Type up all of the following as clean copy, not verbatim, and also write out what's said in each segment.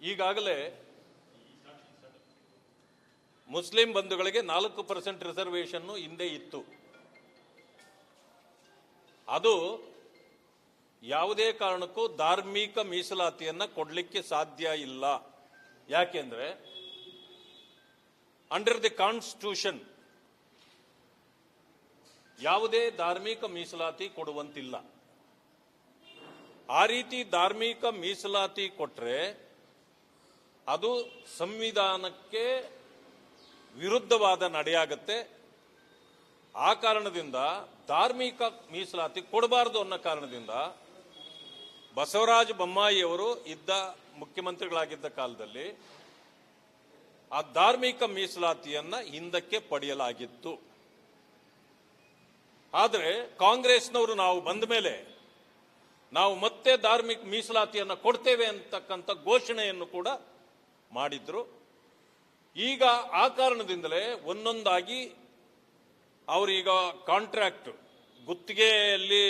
ಈಗಾಗಲೇ ಮುಸ್ಲಿಂ ಬಂಧುಗಳಿಗೆ 4% ರಿಸರ್ವೇಶನ್ ಹಿಂದೆ ಇತ್ತು. ಅದು ಯಾವುದೇ ಕಾರಣಕ್ಕೂ ಧಾರ್ಮಿಕ ಮೀಸಲಾತಿಯನ್ನ ಕೊಡಲಿಕ್ಕೆ ಸಾಧ್ಯ ಇಲ್ಲ. ಯಾಕೆಂದ್ರೆ ಅಂಡರ್ ದಿ ಕಾನ್ಸ್ಟಿಟ್ಯೂಷನ್ ಯಾವುದೇ ಧಾರ್ಮಿಕ ಮೀಸಲಾತಿ ಕೊಡುವಂತಿಲ್ಲ. ಆ ರೀತಿ ಧಾರ್ಮಿಕ ಮೀಸಲಾತಿ ಕೊಟ್ರೆ ಅದು ಸಂವಿಧಾನಕ್ಕೆ ವಿರುದ್ಧವಾದ ನಡೆಯಾಗತ್ತೆ. ಆ ಕಾರಣದಿಂದ ಧಾರ್ಮಿಕ ಮೀಸಲಾತಿ ಕೊಡಬಾರದು ಅನ್ನೋ ಕಾರಣದಿಂದ ಬಸವರಾಜ ಬೊಮ್ಮಾಯಿಯವರು ಇದ್ದ ಮುಖ್ಯಮಂತ್ರಿಗಳಾಗಿದ್ದ ಕಾಲದಲ್ಲಿ ಆ ಧಾರ್ಮಿಕ ಮೀಸಲಾತಿಯನ್ನ ಹಿಂದಕ್ಕೆ ಪಡೆಯಲಾಗಿತ್ತು. ಆದರೆ ಕಾಂಗ್ರೆಸ್ನವರು ನಾವು ಬಂದ ಮೇಲೆ ನಾವು ಮತ್ತೆ ಧಾರ್ಮಿಕ ಮೀಸಲಾತಿಯನ್ನು ಕೊಡ್ತೇವೆ ಅಂತಕ್ಕಂಥ ಘೋಷಣೆಯನ್ನು ಕೂಡ ಮಾಡಿದ್ರು. ಈಗ ಆ ಕಾರಣದಿಂದಲೇ ಒಂದೊಂದಾಗಿ ಅವರೀಗ ಕಾಂಟ್ರಾಕ್ಟ್ ಗುತ್ತಿಗೆಯಲ್ಲಿ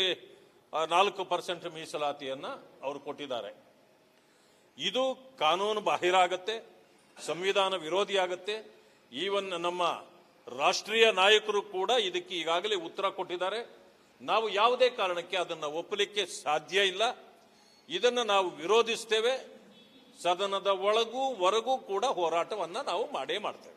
4% ಮೀಸಲಾತಿಯನ್ನ ಅವರು ಕೊಟ್ಟಿದ್ದಾರೆ. ಇದು ಕಾನೂನು ಬಾಹಿರಾಗತ್ತೆ, ಸಂವಿಧಾನ ವಿರೋಧಿಯಾಗತ್ತೆ. ಈವನ್ ನಮ್ಮ ರಾಷ್ಟ್ರೀಯ ನಾಯಕರು ಕೂಡ ಇದಕ್ಕೆ ಈಗಾಗಲೇ ಉತ್ತರ ಕೊಟ್ಟಿದ್ದಾರೆ. ನಾವು ಯಾವುದೇ ಕಾರಣಕ್ಕೆ ಅದನ್ನು ಒಪ್ಪಲಿಕ್ಕೆ ಸಾಧ್ಯ ಇಲ್ಲ. ಇದನ್ನು ನಾವು ವಿರೋಧಿಸ್ತೇವೆ. ಸದನದ ಒಳಗೂ ಹೊರಗೂ ಕೂಡ ಹೋರಾಟವನ್ನ ನಾವು ಮಾಡೇ ಮಾಡ್ತೇವೆ.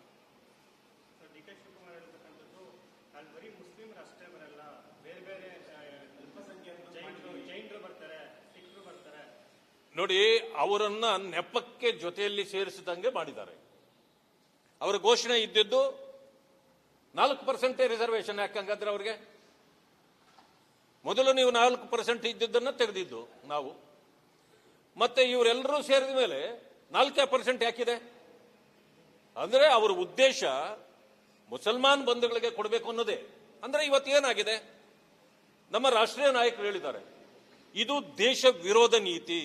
ನೋಡಿ, ಅವರನ್ನ ನೆಪಕ್ಕೆ ಜೊತೆಯಲ್ಲಿ ಸೇರಿಸಿದಂಗೆ ಮಾಡಿದ್ದಾರೆ. ಅವರ ಘೋಷಣೆ ಇದ್ದಿದ್ದು 4% ರಿಸರ್ವೇಶನ್. ಯಾಕಂಗಾದ್ರೆ ಅವ್ರಿಗೆ ಮೊದಲು ನೀವು 4% ಇದ್ದಿದ್ದನ್ನ ತೆಗೆದಿದ್ದು ನಾವು. ಮತ್ತೆ ಇವರೆಲ್ಲರೂ ಸೇರಿದ ಮೇಲೆ 4% ಯಾಕಿದೆ ಅಂದ್ರೆ ಅವರ ಉದ್ದೇಶ ಮುಸಲ್ಮಾನ್ ಬಂಧುಗಳಿಗೆ ಕೊಡಬೇಕು ಅನ್ನೋದೇ. ಅಂದ್ರೆ ಇವತ್ತೇನಾಗಿದೆ, ನಮ್ಮ ರಾಷ್ಟ್ರೀಯ ನಾಯಕರು ಹೇಳಿದ್ದಾರೆ ಇದು ದೇಶ ವಿರೋಧ ನೀತಿ.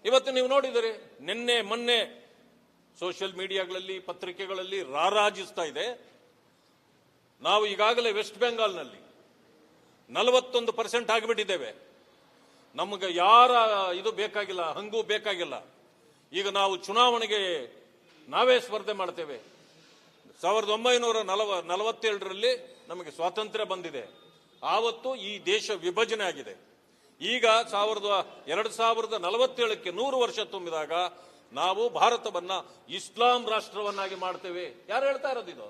ಇವತ್ತು ನೀವು ನೋಡಿದರೆ ನಿನ್ನೆ ಮೊನ್ನೆ ಸೋಷಿಯಲ್ ಮೀಡಿಯಾಗಳಲ್ಲಿ ಪತ್ರಿಕೆಗಳಲ್ಲಿ ರಾರಾಜಿಸ್ತಾ ಇದೆ. ನಾವು ಈಗಾಗಲೇ ವೆಸ್ಟ್ ಬೆಂಗಾಲ್ನಲ್ಲಿ 41% ಆಗಿಬಿಟ್ಟಿದ್ದೇವೆ. ನಮಗೆ ಯಾರ ಇದು ಬೇಕಾಗಿಲ್ಲ, ಹಂಗೂ ಬೇಕಾಗಿಲ್ಲ. ಈಗ ನಾವು ಚುನಾವಣೆಗೆ ನಾವೇ ಸ್ಪರ್ಧೆ ಮಾಡ್ತೇವೆ. 1947ರಲ್ಲಿ ನಮಗೆ ಸ್ವಾತಂತ್ರ್ಯ ಬಂದಿದೆ. ಆವತ್ತು ಈ ದೇಶ ವಿಭಜನೆ ಆಗಿದೆ. ಈಗ 2047ಕ್ಕೆ 100 ವರ್ಷ ತುಂಬಿದಾಗ ನಾವು ಭಾರತವನ್ನ ಇಸ್ಲಾಂ ರಾಷ್ಟ್ರವನ್ನಾಗಿ ಮಾಡ್ತೇವೆ. ಯಾರು ಹೇಳ್ತಾ ಇರೋದು ಇದು?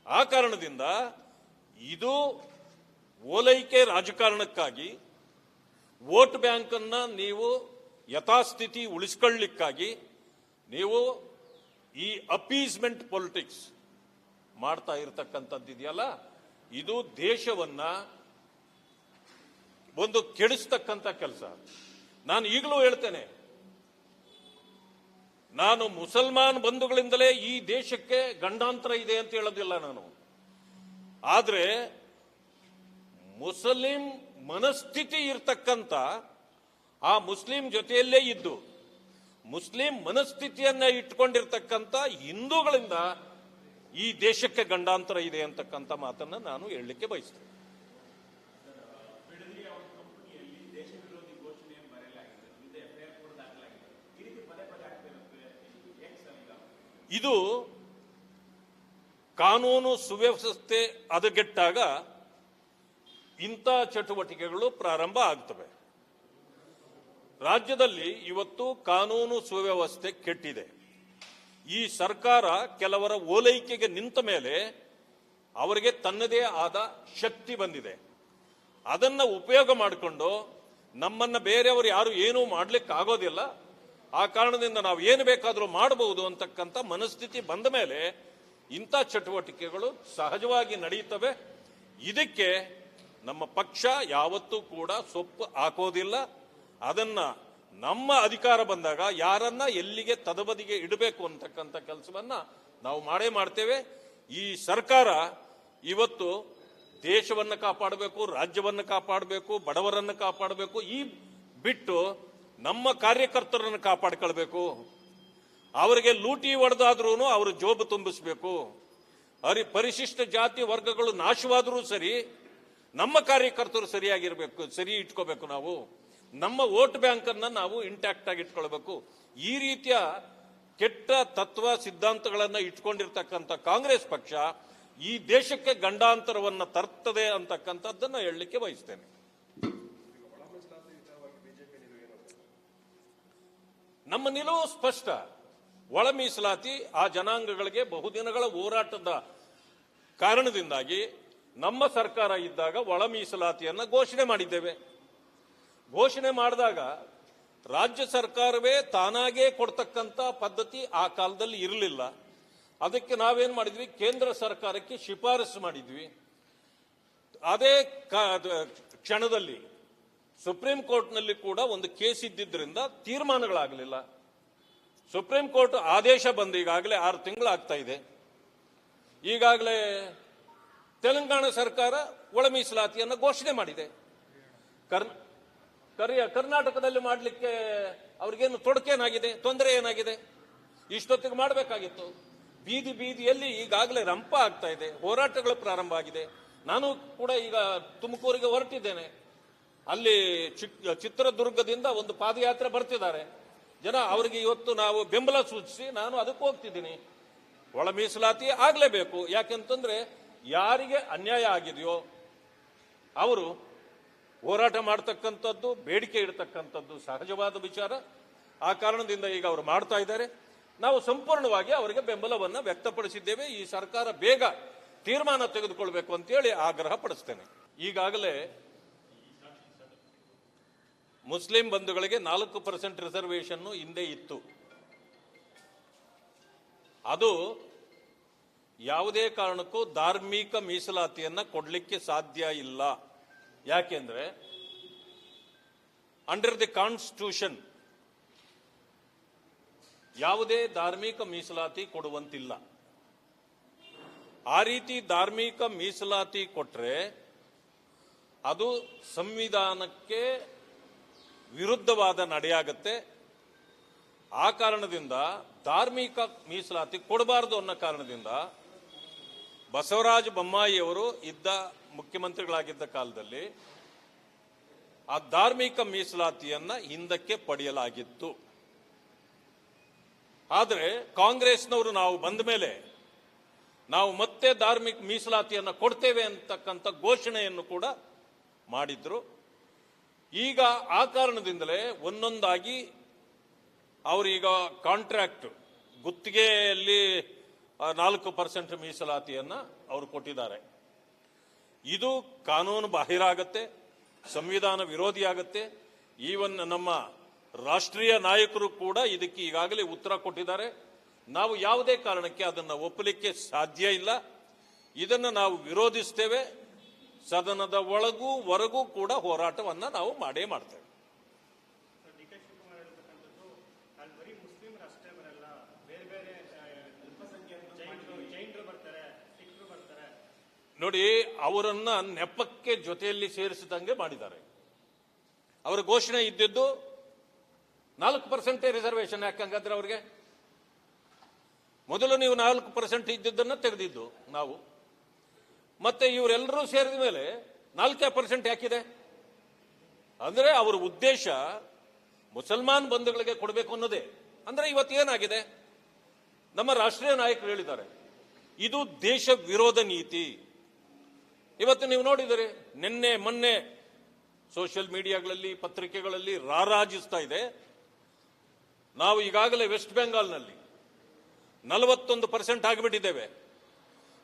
ಆ ಕಾರಣದಿಂದ ಇದು ಓಲೈಕೆ ರಾಜಕಾರಣಕ್ಕಾಗಿ, ವೋಟ್ ಬ್ಯಾಂಕ್ ಅನ್ನ ನೀವು ಯಥಾಸ್ಥಿತಿ ಉಳಿಸ್ಕೊಳ್ಳಿಕ್ಕಾಗಿ ನೀವು ಈ ಅಪೀಸ್ಮೆಂಟ್ ಪೊಲಿಟಿಕ್ಸ್ ಮಾಡ್ತಾ ಇರತಕ್ಕಂಥದ್ದಿದೆಯಲ್ಲ, ಇದು ದೇಶವನ್ನ ಒಂದು ಕೆಡಿಸ್ತಕ್ಕಂಥ ಕೆಲಸ. ನಾನು ಈಗಲೂ ಹೇಳ್ತೇನೆ, ನಾನು ಮುಸಲ್ಮಾನ್ ಬಂಧುಗಳಿಂದಲೇ ಈ ದೇಶಕ್ಕೆ ಗಂಡಾಂತರ ಇದೆ ಅಂತ ಹೇಳೋದಿಲ್ಲ ನಾನು. ಆದ್ರೆ ಮುಸ್ಲಿಂ ಮನಸ್ಥಿತಿ ಇರ್ತಕ್ಕಂಥ ಆ ಮುಸ್ಲಿಂ ಜೊತೆಯಲ್ಲೇ ಇದ್ದು ಮುಸ್ಲಿಂ ಮನಸ್ಥಿತಿಯನ್ನ ಇಟ್ಕೊಂಡಿರ್ತಕ್ಕಂಥ ಹಿಂದೂಗಳಿಂದ ಈ ದೇಶಕ್ಕೆ ಗಂಡಾಂತರ ಇದೆ ಅಂತಕ್ಕಂಥ ಮಾತನ್ನ ನಾನು ಹೇಳಲಿಕ್ಕೆ ಬಯಸ್ತೇನೆ. ಇದು ಕಾನೂನು ಸುವ್ಯವಸ್ಥೆ ಹದಗೆಟ್ಟಾಗ ಇಂಥ ಚಟುವಟಿಕೆಗಳು ಪ್ರಾರಂಭ ಆಗ್ತವೆ. ರಾಜ್ಯದಲ್ಲಿ ಇವತ್ತು ಕಾನೂನು ಸುವ್ಯವಸ್ಥೆ ಕೆಟ್ಟಿದೆ. ಈ ಸರ್ಕಾರ ಕೆಲವರ ಓಲೈಕೆಗೆ ನಿಂತ ಮೇಲೆ ಅವರಿಗೆ ತನ್ನದೇ ಆದ ಶಕ್ತಿ ಬಂದಿದೆ. ಅದನ್ನ ಉಪಯೋಗ ಮಾಡಿಕೊಂಡು ನಮ್ಮನ್ನ ಬೇರೆಯವರು ಯಾರು ಏನೂ ಮಾಡ್ಲಿಕ್ಕೆ ಆಗೋದಿಲ್ಲ. ಆ ಕಾರಣದಿಂದ ನಾವು ಏನು ಬೇಕಾದರೂ ಮಾಡಬಹುದು ಅಂತಕ್ಕಂಥ ಮನಸ್ಥಿತಿ ಬಂದ ಮೇಲೆ ಇಂಥ ಚಟುವಟಿಕೆಗಳು ಸಹಜವಾಗಿ ನಡೆಯುತ್ತವೆ. ಇದಕ್ಕೆ ನಮ್ಮ ಪಕ್ಷ ಯಾವತ್ತೂ ಕೂಡ ಸೊಪ್ಪು ಹಾಕೋದಿಲ್ಲ. ಅದನ್ನ ನಮ್ಮ ಅಧಿಕಾರ ಬಂದಾಗ ಯಾರನ್ನ ಎಲ್ಲಿಗೆ ತದಬದಿಗೆ ಇಡಬೇಕು ಅಂತಕ್ಕಂಥ ಕೆಲಸವನ್ನ ನಾವು ಮಾಡೇ ಮಾಡ್ತೇವೆ. ಈ ಸರ್ಕಾರ ಇವತ್ತು ದೇಶವನ್ನು ಕಾಪಾಡಬೇಕು, ರಾಜ್ಯವನ್ನು ಕಾಪಾಡಬೇಕು, ಬಡವರನ್ನು ಕಾಪಾಡಬೇಕು. ಈ ಬಿಟ್ಟು ನಮ್ಮ ಕಾರ್ಯಕರ್ತರನ್ನು ಕಾಪಾಡಿಕೊಳ್ಬೇಕು. ಅವರಿಗೆ ಲೂಟಿ ಹೊಡೆದಾದ್ರೂ ಅವರ ಜೋಬು ತುಂಬಿಸಬೇಕು. ಪರಿಶಿಷ್ಟ ಜಾತಿ ವರ್ಗಗಳು ನಾಶವಾದರೂ ಸರಿ ನಮ್ಮ ಕಾರ್ಯಕರ್ತರು ಸರಿಯಾಗಿರ್ಬೇಕು, ಸರಿ ಇಟ್ಕೋಬೇಕು. ನಾವು ನಮ್ಮ ವೋಟ್ ಬ್ಯಾಂಕ್ ಅನ್ನ ನಾವು ಇಂಟ್ಯಾಕ್ಟ್ ಆಗಿ ಇಟ್ಕೊಳ್ಬೇಕು. ಈ ರೀತಿಯ ಕೆಟ್ಟ ತತ್ವ ಸಿದ್ಧಾಂತಗಳನ್ನ ಇಟ್ಕೊಂಡಿರ್ತಕ್ಕಂಥ ಕಾಂಗ್ರೆಸ್ ಪಕ್ಷ ಈ ದೇಶಕ್ಕೆ ಗಂಡಾಂತರವನ್ನ ತರ್ತದೆ ಅಂತಕ್ಕಂಥದ್ದನ್ನ ಹೇಳಲಿಕ್ಕೆ ಬಯಸ್ತೇನೆ. ನಮ್ಮ ನಿಲುವು ಸ್ಪಷ್ಟ. ಒಳ ಮೀಸಲಾತಿ ಆ ಜನಾಂಗಗಳಿಗೆ ಬಹುದಿನಗಳ ಹೋರಾಟದ ಕಾರಣದಿಂದಾಗಿ ನಮ್ಮ ಸರ್ಕಾರ ಇದ್ದಾಗ ಒಳ ಮೀಸಲಾತಿಯನ್ನ ಘೋಷಣೆ ಮಾಡಿದ್ದೇವೆ. ಘೋಷಣೆ ಮಾಡಿದಾಗ ರಾಜ್ಯ ಸರ್ಕಾರವೇ ತಾನಾಗೇ ಕೊಡ್ತಕ್ಕಂಥ ಪದ್ಧತಿ ಆ ಕಾಲದಲ್ಲಿ ಇರಲಿಲ್ಲ. ಅದಕ್ಕೆ ನಾವೇನ್ ಮಾಡಿದ್ವಿ, ಕೇಂದ್ರ ಸರ್ಕಾರಕ್ಕೆ ಶಿಫಾರಸು ಮಾಡಿದ್ವಿ. ಅದೇ ಕ್ಷಣದಲ್ಲಿ ಸುಪ್ರೀಂ ಕೋರ್ಟ್ನಲ್ಲಿ ಕೂಡ ಒಂದು ಕೇಸ್ ಇದ್ದಿದ್ದರಿಂದ ತೀರ್ಮಾನಗಳಾಗಲಿಲ್ಲ. ಸುಪ್ರೀಂ ಕೋರ್ಟ್ ಆದೇಶ ಬಂದು ಈಗಾಗಲೇ 6 ತಿಂಗಳಾಗ್ತಾ ಇದೆ. ಈಗಾಗಲೇ ತೆಲಂಗಾಣ ಸರ್ಕಾರ ಒಳ ಮೀಸಲಾತಿಯನ್ನು ಘೋಷಣೆ ಮಾಡಿದೆ. ಕರ್ನಾಟಕದಲ್ಲಿ ಮಾಡಲಿಕ್ಕೆ ಅವ್ರಿಗೇನು ತೊಡಕೇನಾಗಿದೆ, ತೊಂದರೆ ಏನಾಗಿದೆ? ಇಷ್ಟೊತ್ತಿಗೆ ಮಾಡಬೇಕಾಗಿತ್ತು. ಬೀದಿ ಬೀದಿಯಲ್ಲಿ ಈಗಾಗಲೇ ರಂಪ ಆಗ್ತಾ ಇದೆ, ಹೋರಾಟಗಳು ಪ್ರಾರಂಭ ಆಗಿದೆ. ನಾನು ಕೂಡ ಈಗ ತುಮಕೂರಿಗೆ ಹೊರಟಿದ್ದೇನೆ. ಅಲ್ಲಿ ಚಿತ್ರದುರ್ಗದಿಂದ ಒಂದು ಪಾದಯಾತ್ರೆ ಬರ್ತಿದ್ದಾರೆ ಜನ. ಅವರಿಗೆ ಇವತ್ತು ನಾವು ಬೆಂಬಲ ಸೂಚಿಸಿ ನಾನು ಅದಕ್ಕೆ ಹೋಗ್ತಿದ್ದೀನಿ. ಒಳ ಮೀಸಲಾತಿ ಆಗಲೇಬೇಕು. ಯಾಕೆಂತಂದ್ರೆ ಯಾರಿಗೆ ಅನ್ಯಾಯ ಆಗಿದೆಯೋ ಅವರು ಹೋರಾಟ ಮಾಡ್ತಕ್ಕಂಥದ್ದು, ಬೇಡಿಕೆ ಇಡತಕ್ಕಂಥದ್ದು ಸಹಜವಾದ ವಿಚಾರ. ಆ ಕಾರಣದಿಂದ ಈಗ ಅವರು ಮಾಡ್ತಾ ಇದ್ದಾರೆ. ನಾವು ಸಂಪೂರ್ಣವಾಗಿ ಅವರಿಗೆ ಬೆಂಬಲವನ್ನು ವ್ಯಕ್ತಪಡಿಸಿದ್ದೇವೆ. ಈ ಸರ್ಕಾರ ಬೇಗ ತೀರ್ಮಾನ ತೆಗೆದುಕೊಳ್ಬೇಕು ಅಂತೇಳಿ ಆಗ್ರಹ ಪಡಿಸ್ತೇನೆ. ಈಗಾಗಲೇ ಮುಸ್ಲಿಂ ಬಂಧುಗಳಿಗೆ 4% ರಿಸರ್ವೇಶನ್ ಹಿಂದೆ ಇತ್ತು. ಅದು ಯಾವುದೇ ಕಾರಣಕ್ಕೂ ಧಾರ್ಮಿಕ ಮೀಸಲಾತಿಯನ್ನ ಕೊಡಲಿಕ್ಕೆ ಸಾಧ್ಯ ಇಲ್ಲ. ಯಾಕೆಂದ್ರೆ ಅಂಡರ್ ದಿ ಕಾನ್ಸ್ಟಿಟ್ಯೂಷನ್ ಯಾವುದೇ ಧಾರ್ಮಿಕ ಮೀಸಲಾತಿ ಕೊಡುವಂತಿಲ್ಲ. ಆ ರೀತಿ ಧಾರ್ಮಿಕ ಮೀಸಲಾತಿ ಕೊಟ್ರೆ ಅದು ಸಂವಿಧಾನಕ್ಕೆ ವಿರುದ್ಧವಾದ ನಡೆಯಾಗತ್ತೆ. ಆ ಕಾರಣದಿಂದ ಧಾರ್ಮಿಕ ಮೀಸಲಾತಿ ಕೊಡಬಾರದು ಅನ್ನೋ ಕಾರಣದಿಂದ ಬಸವರಾಜ ಬೊಮ್ಮಾಯಿಯವರು ಇದ್ದ ಮುಖ್ಯಮಂತ್ರಿಗಳಾಗಿದ್ದ ಕಾಲದಲ್ಲಿ ಆ ಧಾರ್ಮಿಕ ಮೀಸಲಾತಿಯನ್ನ ಹಿಂದಕ್ಕೆ ಪಡೆಯಲಾಗಿತ್ತು. ಆದರೆ ಕಾಂಗ್ರೆಸ್ನವರು ನಾವು ಬಂದ ಮೇಲೆ ನಾವು ಮತ್ತೆ ಧಾರ್ಮಿಕ ಮೀಸಲಾತಿಯನ್ನು ಕೊಡ್ತೇವೆ ಅಂತಕ್ಕಂಥ ಘೋಷಣೆಯನ್ನು ಕೂಡ ಮಾಡಿದ್ರು. ಈಗ ಆ ಕಾರಣದಿಂದಲೇ ಒಂದೊಂದಾಗಿ ಅವರೀಗ ಕಾಂಟ್ರಾಕ್ಟ್ ಗುತ್ತಿಗೆಯಲ್ಲಿ 4% ಮೀಸಲಾತಿಯನ್ನ ಅವರು ಕೊಟ್ಟಿದ್ದಾರೆ. ಇದು ಕಾನೂನು ಬಾಹಿರಾಗತ್ತೆ, ಸಂವಿಧಾನ ವಿರೋಧಿಯಾಗತ್ತೆ. ಈವನ್ ನಮ್ಮ ರಾಷ್ಟ್ರೀಯ ನಾಯಕರು ಕೂಡ ಇದಕ್ಕೆ ಈಗಾಗಲೇ ಉತ್ತರ ಕೊಟ್ಟಿದ್ದಾರೆ. ನಾವು ಯಾವುದೇ ಕಾರಣಕ್ಕೆ ಅದನ್ನು ಒಪ್ಪಲಿಕ್ಕೆ ಸಾಧ್ಯ ಇಲ್ಲ. ಇದನ್ನು ನಾವು ವಿರೋಧಿಸ್ತೇವೆ. ಸದನದ ಒಳಗೂ ಹೊರಗೂ ಕೂಡ ಹೋರಾಟವನ್ನ ನಾವು ಮಾಡೇ ಮಾಡ್ತೇವೆ. ನೋಡಿ, ಅವರನ್ನ ನೆಪಕ್ಕೆ ಜೊತೆಯಲ್ಲಿ ಸೇರಿಸಿದಂಗೆ ಮಾಡಿದ್ದಾರೆ. ಅವರ ಘೋಷಣೆ ಇದ್ದಿದ್ದು 4% ರಿಸರ್ವೇಶನ್. ಯಾಕಂಗಾದ್ರೆ ಅವ್ರಿಗೆ ಮೊದಲು ನೀವು 4% ಇದ್ದಿದ್ದನ್ನ ತೆಗೆದಿದ್ದು ನಾವು. ಮತ್ತೆ ಇವರೆಲ್ಲರೂ ಸೇರಿದ ಮೇಲೆ 4% ಯಾಕಿದೆ ಅಂದ್ರೆ ಅವರ ಉದ್ದೇಶ ಮುಸಲ್ಮಾನ್ ಬಂಧುಗಳಿಗೆ ಕೊಡಬೇಕು ಅನ್ನೋದೇ. ಅಂದ್ರೆ ಇವತ್ತು ಏನಾಗಿದೆ, ನಮ್ಮ ರಾಷ್ಟ್ರೀಯ ನಾಯಕರು ಹೇಳಿದ್ದಾರೆ ಇದು ದೇಶ ವಿರೋಧ ನೀತಿ. ಇವತ್ತು ನೀವು ನೋಡಿದರೆ ನಿನ್ನೆ ಮೊನ್ನೆ ಸೋಷಿಯಲ್ ಮೀಡಿಯಾಗಳಲ್ಲಿ ಪತ್ರಿಕೆಗಳಲ್ಲಿ ರಾರಾಜಿಸ್ತಾ ಇದೆ. ನಾವು ಈಗಾಗಲೇ ವೆಸ್ಟ್ ಬೆಂಗಾಲ್ನಲ್ಲಿ 41% ಆಗಿಬಿಟ್ಟಿದ್ದೇವೆ.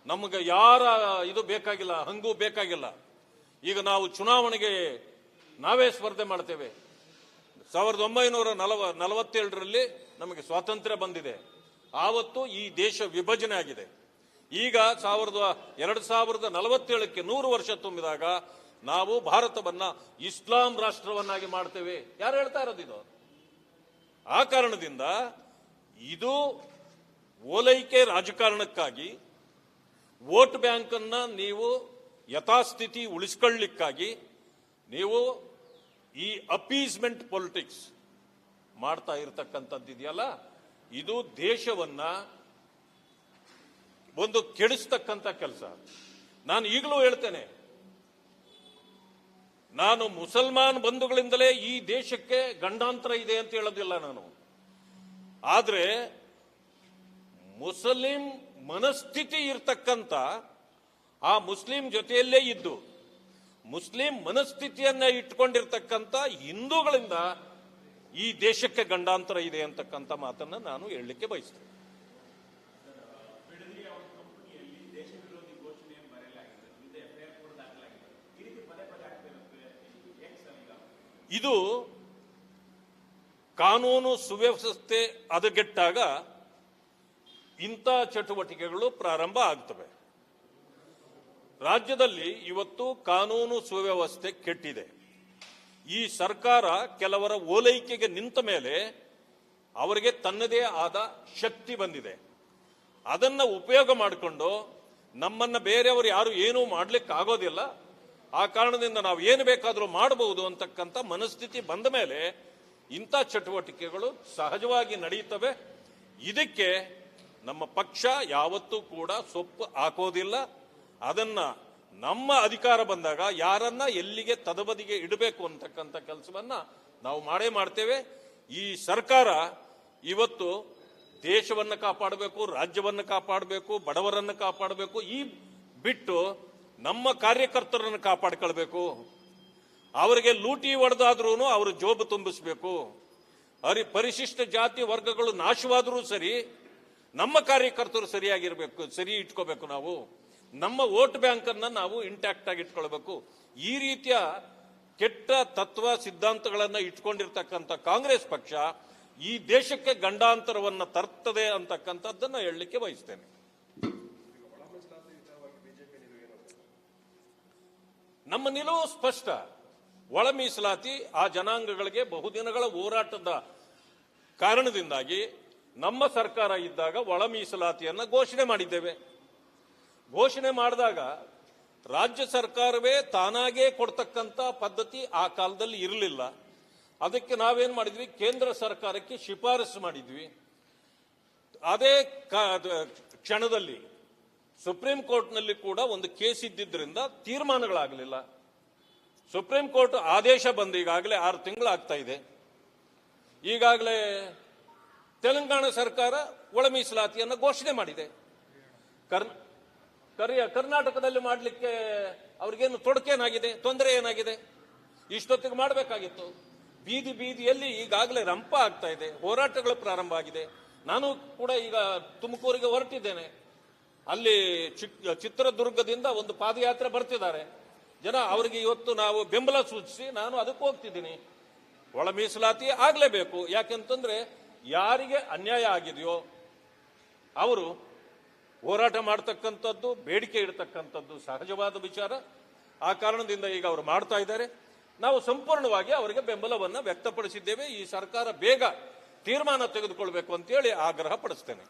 ನಮಗೆ ಯಾರ ಇದು ಬೇಕಾಗಿಲ್ಲ, ಹಂಗೂ ಬೇಕಾಗಿಲ್ಲ. ಈಗ ನಾವು ಚುನಾವಣೆಗೆ ನಾವೇ ಸ್ಪರ್ಧೆ ಮಾಡ್ತೇವೆ. 1947ರಲ್ಲಿ ನಮಗೆ ಸ್ವಾತಂತ್ರ್ಯ ಬಂದಿದೆ. ಆವತ್ತು ಈ ದೇಶ ವಿಭಜನೆ ಆಗಿದೆ. ಈಗ 2047ಕ್ಕೆ 100 ವರ್ಷ ತುಂಬಿದಾಗ ನಾವು ಭಾರತವನ್ನ ಇಸ್ಲಾಂ ರಾಷ್ಟ್ರವನ್ನಾಗಿ ಮಾಡ್ತೇವೆ. ಯಾರು ಹೇಳ್ತಾ ಇರೋದು ಇದು? ಆ ಕಾರಣದಿಂದ ಇದು ಓಲೈಕೆ ರಾಜಕಾರಣಕ್ಕಾಗಿ, ವೋಟ್ ಬ್ಯಾಂಕ್ ಅನ್ನ ನೀವು ಯಥಾಸ್ಥಿತಿ ಉಳಿಸ್ಕೊಳ್ಳಿಕ್ಕಾಗಿ ನೀವು ಈ ಅಪೀಸ್ಮೆಂಟ್ ಪೊಲಿಟಿಕ್ಸ್ ಮಾಡ್ತಾ ಇರತಕ್ಕಂಥದ್ದಿದೆಯಲ್ಲ, ಇದು ದೇಶವನ್ನ ಒಂದು ಕೆಡಿಸ್ತಕ್ಕಂಥ ಕೆಲಸ. ನಾನು ಈಗಲೂ ಹೇಳ್ತೇನೆ, ನಾನು ಮುಸಲ್ಮಾನ್ ಬಂಧುಗಳಿಂದಲೇ ಈ ದೇಶಕ್ಕೆ ಗಂಡಾಂತರ ಇದೆ ಅಂತ ಹೇಳೋದಿಲ್ಲ ನಾನು. ಆದ್ರೆ ಮುಸ್ಲಿಂ ಮನಸ್ಥಿತಿ ಇರ್ತಕ್ಕಂಥ ಆ ಮುಸ್ಲಿಂ ಜೊತೆಯಲ್ಲೇ ಇದ್ದು ಮುಸ್ಲಿಂ ಮನಸ್ಥಿತಿಯನ್ನ ಇಟ್ಕೊಂಡಿರ್ತಕ್ಕಂಥ ಹಿಂದೂಗಳಿಂದ ಈ ದೇಶಕ್ಕೆ ಗಂಡಾಂತರ ಇದೆ ಅಂತಕ್ಕಂಥ ಮಾತನ್ನ ನಾನು ಹೇಳಲಿಕ್ಕೆ ಬಯಸ್ತೇನೆ. ಇದು ಕಾನೂನು ಸುವ್ಯವಸ್ಥೆ ಹದಗೆಟ್ಟಾಗ ಇಂಥ ಚಟುವಟಿಕೆಗಳು ಪ್ರಾರಂಭ ಆಗ್ತವೆ. ರಾಜ್ಯದಲ್ಲಿ ಇವತ್ತು ಕಾನೂನು ಸುವ್ಯವಸ್ಥೆ ಕೆಟ್ಟಿದೆ. ಈ ಸರ್ಕಾರ ಕೆಲವರ ಓಲೈಕೆಗೆ ನಿಂತ ಮೇಲೆ ಅವರಿಗೆ ತನ್ನದೇ ಆದ ಶಕ್ತಿ ಬಂದಿದೆ. ಅದನ್ನ ಉಪಯೋಗ ಮಾಡಿಕೊಂಡು ನಮ್ಮನ್ನ ಬೇರೆಯವರು ಯಾರು ಏನೂ ಮಾಡ್ಲಿಕ್ಕೆ ಆಗೋದಿಲ್ಲ, ಆ ಕಾರಣದಿಂದ ನಾವು ಏನು ಬೇಕಾದರೂ ಮಾಡಬಹುದು ಅಂತಕ್ಕಂಥ ಮನಸ್ಥಿತಿ ಬಂದ ಮೇಲೆ ಇಂಥ ಚಟುವಟಿಕೆಗಳು ಸಹಜವಾಗಿ ನಡೆಯುತ್ತವೆ. ಇದಕ್ಕೆ ನಮ್ಮ ಪಕ್ಷ ಯಾವತ್ತೂ ಕೂಡ ಸೊಪ್ಪು ಹಾಕೋದಿಲ್ಲ. ಅದನ್ನ ನಮ್ಮ ಅಧಿಕಾರ ಬಂದಾಗ ಯಾರನ್ನ ಎಲ್ಲಿಗೆ ತದಬದಿಗೆ ಇಡಬೇಕು ಅಂತಕ್ಕಂಥ ಕೆಲಸವನ್ನ ನಾವು ಮಾಡೇ ಮಾಡ್ತೇವೆ. ಈ ಸರ್ಕಾರ ಇವತ್ತು ದೇಶವನ್ನ ಕಾಪಾಡಬೇಕು, ರಾಜ್ಯವನ್ನ ಕಾಪಾಡಬೇಕು, ಬಡವರನ್ನ ಕಾಪಾಡಬೇಕು. ಈ ಬಿಟ್ಟು ನಮ್ಮ ಕಾರ್ಯಕರ್ತರನ್ನು ಕಾಪಾಡ್ಕೊಳ್ಬೇಕು. ಅವರಿಗೆ ಲೂಟಿ ಹೊಡೆದಾದ್ರೂ ಅವರು ಜೋಬು ತುಂಬಿಸ್ಬೇಕು. ಪರಿಶಿಷ್ಟ ಜಾತಿ ವರ್ಗಗಳು ನಾಶವಾದರೂ ಸರಿ, ನಮ್ಮ ಕಾರ್ಯಕರ್ತರು ಸರಿಯಾಗಿರ್ಬೇಕು, ಸರಿ ಇಟ್ಕೋಬೇಕು. ನಾವು ನಮ್ಮ ವೋಟ್ ಬ್ಯಾಂಕ್ ಅನ್ನ ನಾವು ಇಂಟ್ಯಾಕ್ಟ್ ಆಗಿ ಇಟ್ಕೊಳ್ಬೇಕು. ಈ ರೀತಿಯ ಕೆಟ್ಟ ತತ್ವ ಸಿದ್ಧಾಂತಗಳನ್ನ ಇಟ್ಕೊಂಡಿರ್ತಕ್ಕಂಥ ಕಾಂಗ್ರೆಸ್ ಪಕ್ಷ ಈ ದೇಶಕ್ಕೆ ಗಂಡಾಂತರವನ್ನ ತರ್ತದೆ ಅಂತಕ್ಕಂಥದ್ದನ್ನ ಹೇಳಲಿಕ್ಕೆ ಬಯಸ್ತೇನೆ. ನಮ್ಮ ನಿಲುವು ಸ್ಪಷ್ಟ. ಒಳ ಮೀಸಲಾತಿ ಆ ಜನಾಂಗಗಳಿಗೆ ಬಹುದಿನಗಳ ಹೋರಾಟದ ಕಾರಣದಿಂದಾಗಿ ನಮ್ಮ ಸರ್ಕಾರ ಇದ್ದಾಗ ಒಳ ಮೀಸಲಾತಿಯನ್ನ ಘೋಷಣೆ ಮಾಡಿದ್ದೇವೆ. ಘೋಷಣೆ ಮಾಡಿದಾಗ ರಾಜ್ಯ ಸರ್ಕಾರವೇ ತಾನಾಗೇ ಕೊಡ್ತಕ್ಕಂಥ ಪದ್ಧತಿ ಆ ಕಾಲದಲ್ಲಿ ಇರಲಿಲ್ಲ. ಅದಕ್ಕೆ ನಾವೇನ್ ಮಾಡಿದ್ವಿ, ಕೇಂದ್ರ ಸರ್ಕಾರಕ್ಕೆ ಶಿಫಾರಸು ಮಾಡಿದ್ವಿ. ಅದೇ ಕ್ಷಣದಲ್ಲಿ ಸುಪ್ರೀಂ ಕೋರ್ಟ್ನಲ್ಲಿ ಕೂಡ ಒಂದು ಕೇಸ್ ಇದ್ದಿದ್ದರಿಂದ ತೀರ್ಮಾನಗಳಾಗಲಿಲ್ಲ. ಸುಪ್ರೀಂ ಕೋರ್ಟ್ ಆದೇಶ ಬಂದು ಈಗಾಗಲೇ 6 ತಿಂಗಳು ಆಗ್ತಾ ಇದೆ. ಈಗಾಗಲೇ ತೆಲಂಗಾಣ ಸರ್ಕಾರ ಒಳ ಮೀಸಲಾತಿಯನ್ನು ಘೋಷಣೆ ಮಾಡಿದೆ. ಕರ್ನಾಟಕದಲ್ಲಿ ಮಾಡಲಿಕ್ಕೆ ಅವ್ರಿಗೇನು ತೊಡಕೇನಾಗಿದೆ, ತೊಂದರೆ ಏನಾಗಿದೆ? ಇಷ್ಟೊತ್ತಿಗೆ ಮಾಡಬೇಕಾಗಿತ್ತು. ಬೀದಿ ಬೀದಿಯಲ್ಲಿ ಈಗಾಗಲೇ ರಂಪ ಆಗ್ತಾ ಇದೆ, ಹೋರಾಟಗಳು ಪ್ರಾರಂಭ ಆಗಿದೆ. ನಾನು ಕೂಡ ಈಗ ತುಮಕೂರಿಗೆ ಹೊರಟಿದ್ದೇನೆ. ಅಲ್ಲಿ ಚಿತ್ರದುರ್ಗದಿಂದ ಒಂದು ಪಾದಯಾತ್ರೆ ಬರ್ತಿದ್ದಾರೆ ಜನ. ಅವರಿಗೆ ಇವತ್ತು ನಾವು ಬೆಂಬಲ ಸೂಚಿಸಿ ನಾನು ಅದಕ್ಕೆ ಹೋಗ್ತಿದ್ದೀನಿ. ಒಳ ಮೀಸಲಾತಿ ಆಗ್ಲೇಬೇಕು. ಯಾಕೆಂತಂದ್ರೆ ಯಾರಿಗೆ ಅನ್ಯಾಯ ಆಗಿದೆಯೋ ಅವರು ಹೋರಾಟ ಮಾಡ್ತಕ್ಕಂಥದ್ದು, ಬೇಡಿಕೆ ಇಡತಕ್ಕಂಥದ್ದು ಸಹಜವಾದ ವಿಚಾರ. ಆ ಕಾರಣದಿಂದ ಈಗ ಅವರು ಮಾಡ್ತಾ ಇದ್ದಾರೆ. ನಾವು ಸಂಪೂರ್ಣವಾಗಿ ಅವರಿಗೆ ಬೆಂಬಲವನ್ನು ವ್ಯಕ್ತಪಡಿಸಿದ್ದೇವೆ. ಈ ಸರ್ಕಾರ ಬೇಗ ತೀರ್ಮಾನ ತೆಗೆದುಕೊಳ್ಬೇಕು ಅಂತೇಳಿ ಆಗ್ರಹ ಪಡಿಸ್ತೇನೆ.